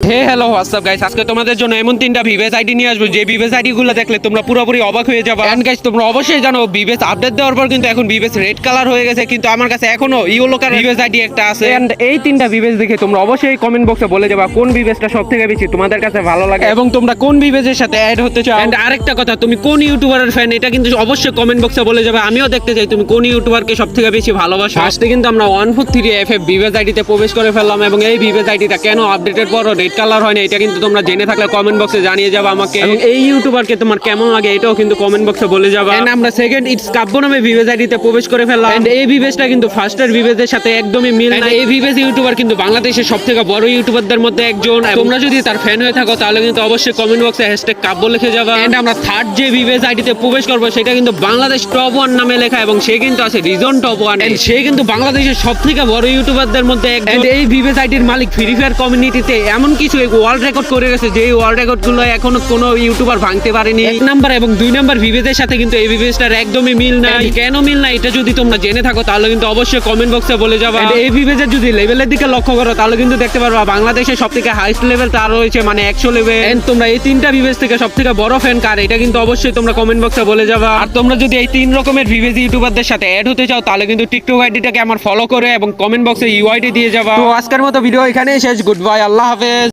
হে hello WhatsApp guys, আজকে তোমাদের জন্য এমন তিনটা ভিভেস আইডি নিয়ে আসবো যে ভিভেস আইডি গুলো দেখলে তোমরা পুরোপুরি অবাক হয়ে যাবে। এন্ড গাইস, তোমরা অবশ্যই জানো ভিভেস আপডেট দেওয়ার পর কিন্তু এখন ভিভেস রেড কালার হয়ে গেছে, কিন্তু আমার কাছে এখনো ইয়েলো কালার ভিভেস আইডি একটা আছে। এন্ড এই তিনটা ভিভেস দেখে তোমরা অবশ্যই কমেন্ট বক্সে বলে যাবা কোন ভিভেসটা সবথেকে বেশি তোমাদের কাছে ভালো লাগে এবং তোমরা কোন ভিভেসের সাথে অ্যাড হতে চাও। এন্ড আরেকটা কথা, তুমি কোন ইউটিউবারের ফ্যান এটা কিন্তু অবশ্যই কমেন্ট বক্সে বলে যাবে, আমিও দেখতে চাই তুমি কোন ইউটিউবারকে সবথেকে বেশি ভালোবাসো। ফার্স্টে কিন্তু আমরা 143FF ভিভেস আইডিতে প্রবেশ করে ফেললাম এবং এই ভিভেস আইডিটা কেন আপডেটের পরও রেড কালার হয় না এটা কিন্তু তোমরা জেনে থাকলে কমেন্ট বক্সে জানিয়ে যাবে আমাকে, এবং এই ইউটিউবারকে তোমার কেমন লাগে এটাও কিন্তু কমেন্ট বক্সে বলে যাবে। এন্ড আমরা সেকেন্ড ইটস কাব্য নামে ভিভেস আইডিতে প্রবেশ করে ফেললাম। এন্ড এই ভিভেসটা কিন্তু ফার্স্টের ভিভেসের সাথে একদমই মিল না। এই ভিভেস ইউটিউবার কিন্তু বাংলাদেশের সবথেকে বড় ইউটিউবারদের মধ্যে একজন। তোমরা যদি তার ফ্যান হয়ে থাকো তাহলে কিন্তু অবশ্যই কমেন্ট বক্সে হ্যাশট্যাগ কাব্য লিখে যাবে। এন্ড আমরা থার্ড যে ভিভেস আইডিতে প্রবেশ করবো সেটা কিন্তু বাংলাদেশ টপ 1 নামে লেখা এবং সে কিন্তু আছে রিজন টপ 1। এন্ড সে কিন্তু বাংলাদেশের সবথেকে বড় ইউটিউবারদের মধ্যে একজন। এন্ড এই ভিভেস আইডির মালিক ফ্রি ফায়ার কমিউনিটিতে এমন কিছু ওয়ার্ল্ড রেকর্ড করে গেছে যে ওয়ার্ল্ড রেকর্ড গুলো এখনো কোনো ইউটিউবার ভাঙতে পারেনি। 1 নাম্বার এবং 2 নাম্বার ভিভেসের সাথে কিন্তু এই ভিভেসটার একদমই মিল নাই। কেন মিল নাই এটা যদি তোমরা জেনে থাকো তাহলে কিন্তু অবশ্যই কমেন্ট বক্সে বলে যাবে। এই ভিভেসের যদি লেভেলের দিকে লক্ষ্য করো তাহলে কিন্তু দেখতে পারবা বাংলাদেশের সবথেকে হাইস্ট লেভেল তার রয়েছে, মানে 100 লেভেল। এন্ড তোমরা এই তিনটা ভিভেস থেকে সবথেকে বড় ফ্যান কার এটা কিন্তু অবশ্যই তোমরা কমেন্ট বক্সে বলে যাবে। আর তোমরা যদি এই 3 রকমের ভিভেস ইউটিউবারদের সাথে অ্যাড হতে চাও তাহলে কিন্তু টিকটক আইডিটাকে আমার ফলো করে এবং কমেন্ট বক্সে ইউআইডি দিয়ে যাবা। তো আজকের মতো ভিডিও এখানেই শেষ। গুড বাই, আল্লাহ হাফেজ।